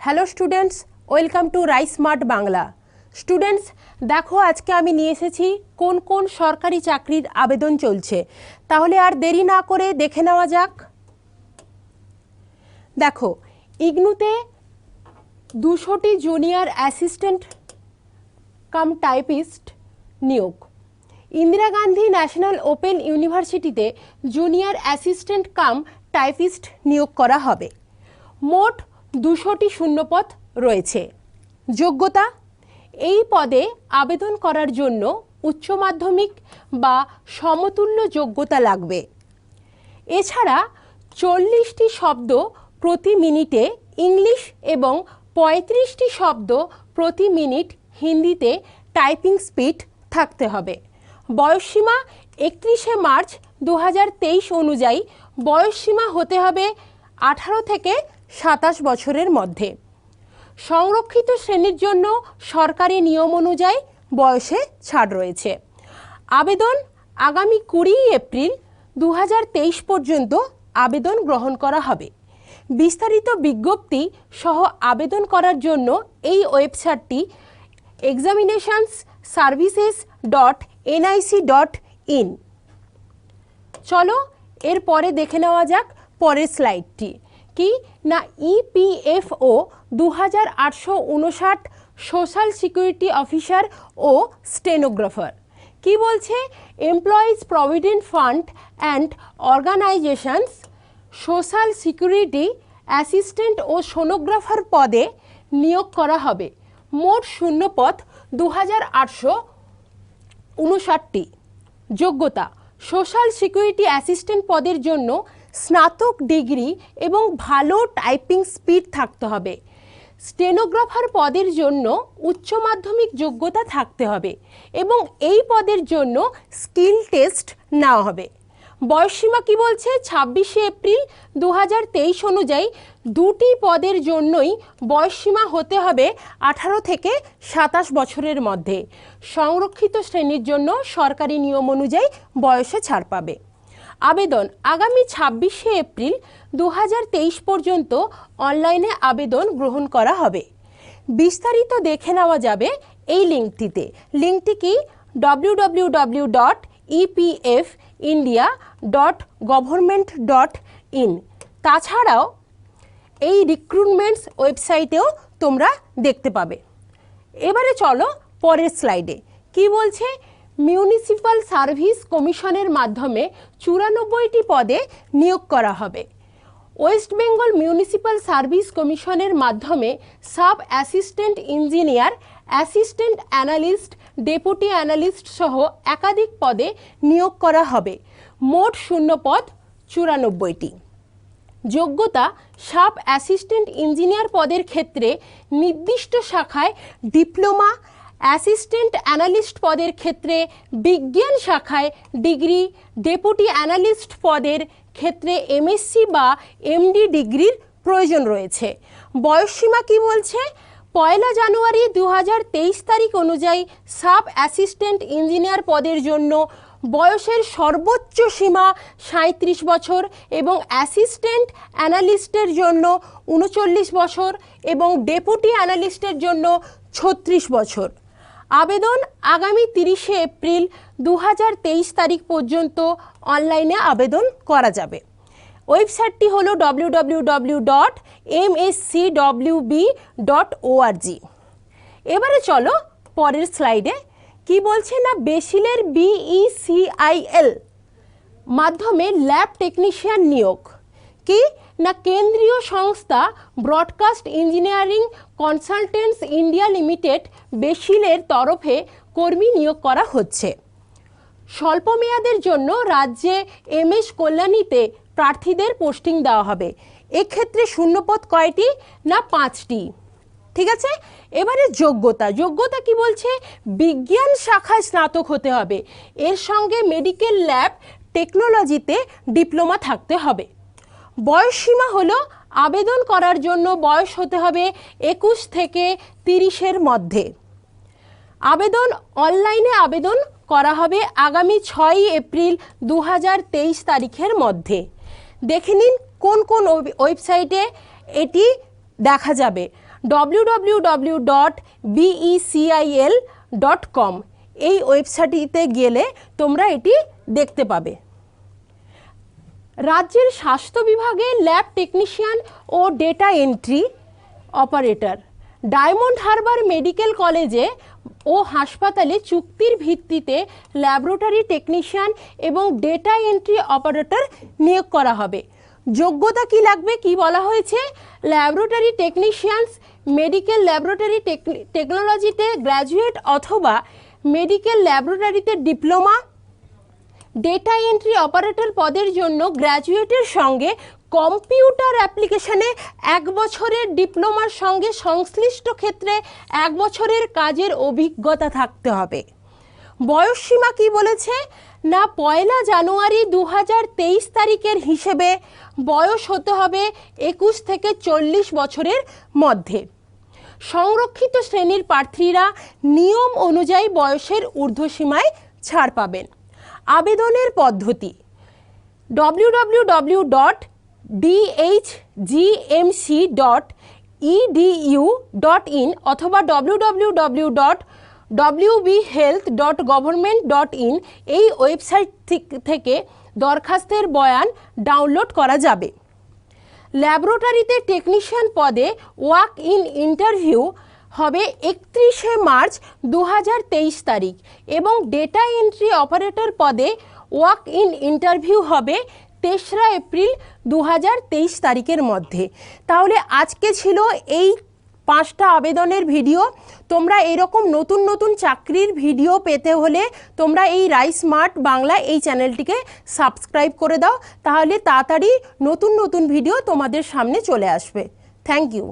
Hello students, welcome to rice smart Bangla. Students দেখো, আজকে আমি নিয়ে এসেছি কোন কোন সরকারি চাকরির আবেদন চলছে। তাহলে আর দেরি না করে দেখে নেওয়া যাক। দেখো, ইগনুতে 200টি জুনিয়র অ্যাসিস্ট্যান্ট কাম টাইপিস্ট নিয়োগ। ইন্দিরা গান্ধী ন্যাশনাল ওপেন ইউনিভার্সিটিতে জুনিয়র অ্যাসিস্ট্যান্ট কাম টাইপিস্ট নিয়োগ করা হবে। মোট 200টি শূন্যপদ রয়েছে। যোগ্যতা: এই পদে আবেদন করার জন্য উচ্চ মাধ্যমিক বা সমতুল্য যোগ্যতা লাগবে। এছাড়া 40টি শব্দ প্রতি মিনিটে ইংলিশ এবং 35টি শব্দ প্রতি মিনিট হিন্দিতে টাইপিং স্পিড থাকতে হবে। বয়সসীমা 31শে মার্চ 2023 অনুযায়ী বয়সসীমা হতে হবে 18 থেকে 27 বছরের মধ্যে। সংরক্ষিত শ্রেণীর জন্য সরকারি নিয়ম অনুযায়ী বয়সে ছাড় রয়েছে। আবেদন আগামী 20 এপ্রিল 2023 পর্যন্ত আবেদন গ্রহণ করা হবে। বিস্তারিত বিজ্ঞপ্তি সহ আবেদন করার জন্য এই ওয়েবসাইটটি examinationsservices.nic.in। চলো এরপরে দেখে নেওয়া যাক পরের স্লাইডটি। কি না, EPFO 2859 সোশ্যাল সিকিউরিটি অফিসার ও স্টেনোগ্রাফার। কি বলছে? Employees provident fund and organisations social security assistant ও সোনোগ্রাফার পদে নিয়োগ করা হবে। মোট শূন্যপদ 2859টি। যোগ্যতা: সোশ্যাল সিকিউরিটি অ্যাসিস্ট্যান্ট পদের জন্য স্নাতক ডিগ্রি এবং ভালো টাইপিং স্পিড থাকতে হবে। স্টেনোগ্রাফার পদের জন্য উচ্চ মাধ্যমিক যোগ্যতা থাকতে হবে এবং এই পদের জন্য স্কিল টেস্ট নেওয়া হবে। বয়সসীমা কি বলছে? 26শে এপ্রিল 2023 অনুযায়ী দুটি পদের জন্যই বয়সসীমা হতে হবে 18 থেকে 27 বছরের মধ্যে। সংরক্ষিত শ্রেণীর জন্য সরকারি নিয়ম অনুযায়ী বয়সে ছাড় পাবে। আবেদন আগামী 26শে এপ্রিল 2023 পর্যন্ত অনলাইনে আবেদন গ্রহণ করা হবে। বিস্তারিত দেখে নেওয়া যাবে এই লিঙ্কটিতে। লিঙ্কটি কি? www.epfindia.government.in। তাছাড়াও এই রিক্রুটমেন্টস ওয়েবসাইটেও তোমরা দেখতে পাবে। এবারে চলো পরের স্লাইডে। কি বলছে? মিউনিসিপ্যাল সার্ভিস কমিশনের মাধ্যমে 94টি পদে নিয়োগ করা হবে। ওয়েস্ট বেঙ্গল মিউনিসিপ্যাল সার্ভিস কমিশনের মাধ্যমে sub assistant engineer, assistant analyst, deputy analyst সহ একাধিক পদে নিয়োগ করা হবে। মোট শূন্যপদ 94টি। যোগ্যতা: সাব অ্যাসিস্ট্যান্ট ইঞ্জিনিয়ার পদের ক্ষেত্রে নির্দিষ্ট শাখায় ডিপ্লোমা, অ্যাসিস্ট্যান্ট অ্যানালিস্ট পদের ক্ষেত্রে বিজ্ঞান শাখায় ডিগ্রি, ডেপুটি অ্যানালিস্ট পদের ক্ষেত্রে MSc বা MD ডিগ্রির প্রয়োজন রয়েছে। বয়সসীমা কি বলছে? 1 জানুয়ারি 2023 তারিখ অনুযায়ী সাব অ্যাসিস্ট্যান্ট ইঞ্জিনিয়ার পদের জন্য বয়সের সর্বোচ্চ সীমা 37 বছর এবং অ্যাসিস্ট্যান্ট অ্যানালিস্টের জন্য 39 বছর এবং ডেপুটি অ্যানালিস্টের জন্য 36 বছর। আবেদন আগামী 30শে এপ্রিল 2023 তারিখ পর্যন্ত অনলাইনে আবেদন করা যাবে। ওয়েবসাইটটি হলো www.mscwb.org। এবারে চলো পরের স্লাইডে। কি বলছে না, বেসিলের BECIL মাধ্যমে ল্যাব টেকনিশিয়ান নিয়োগ। কি না, কেন্দ্রীয় সংস্থা broadcast engineering consultants India limited বেসিলের তরফে কর্মী নিয়োগ করা হচ্ছে। স্বল্প মেয়াদের জন্য রাজ্যে MS কল্যাণীতে প্রার্থীদের পোস্টিং দেওয়া হবে। এক্ষেত্রে শূন্যপদ কয়টি? না 5টি। ঠিক আছে। এবারে যোগ্যতা। যোগ্যতা কি বলছে? বিজ্ঞান শাখায় স্নাতক হতে হবে। এর সঙ্গে মেডিকেল ল্যাব টেকনোলজিতে ডিপ্লোমা থাকতে হবে। বয়সসীমা হলো আবেদন করার জন্য বয়স হতে হবে 21 থেকে 30-এর মধ্যে। আবেদন অনলাইনে আবেদন করা হবে আগামী 6 এপ্রিল 2023 তারিখের মধ্যে। দেখে নিন কোন কোন ওয়েবসাইটে এটি দেখা যাবে। www.becil.com এই ওয়েবসাইটটিতে গেলে তোমরা এটি দেখতে পাবে। রাজ্যের স্বাস্থ্য বিভাগে ল্যাব টেকনিশিয়ান ও data entry operator Diamond Harbour medical কলেজে ও হাসপাতালে চুক্তির ভিত্তিতে ল্যাবরেটরি টেকনিশিয়ান এবং ডেটা এন্ট্রি অপারেটর নিয়োগ করা হবে। যোগ্যতা কি লাগবে, কি বলা হয়েছে? ল্যাবরেটরি টেকনিশিয়ানস মেডিকেল ল্যাবরেটরি টেকনোলজিতে গ্র্যাজুয়েট অথবা মেডিকেল ল্যাবরেটরিতে ডিপ্লোমা, ডেটা এন্ট্রি অপারেটর পদের জন্য গ্র্যাজুয়েটের সঙ্গে কম্পিউটার অ্যাপ্লিকেশনে 1 বছরের ডিপ্লোমার সঙ্গে সংশ্লিষ্ট ক্ষেত্রে 1 বছরের কাজের অভিজ্ঞতা থাকতে হবে। বয়সসীমা কি বলেছে না, 1 জানুয়ারি 2023 তারিখের হিসেবে বয়স হতে হবে 21 থেকে 40 বছরের মধ্যে। সংরক্ষিত শ্রেণীর প্রার্থীরা নিয়ম অনুযায়ী বয়সের ঊর্ধ্বসীমায় ছাড় পাবেন। আবেদনের পদ্ধতি www.dhgmc.edu.in অথবা www.wbhealth.government.in এই ওয়েবসাইট থেকে দরখাস্তের বয়ান ডাউনলোড করা যাবে। ল্যাবরেটরিতে টেকনিশিয়ান পদে ওয়াক ইন ইন্টারভিউ হবে 31শে মার্চ 2023 তারিখ এবং ডেটা এন্ট্রি অপারেটর পদে ওয়াক ইন ইন্টারভিউ হবে 3রা এপ্রিল 2023 তারিখের মধ্যে। তাহলে আজকে ছিল এই 5টা আবেদনের ভিডিও। তোমরা এরকম নতুন নতুন চাকরির ভিডিও পেতে হলে তোমরা এই রাইস স্মার্ট বাংলা এই চ্যানেলটিকে সাবস্ক্রাইব করে দাও, তাহলে তাড়াতাড়ি নতুন নতুন ভিডিও তোমাদের সামনে চলে আসবে। Thank you.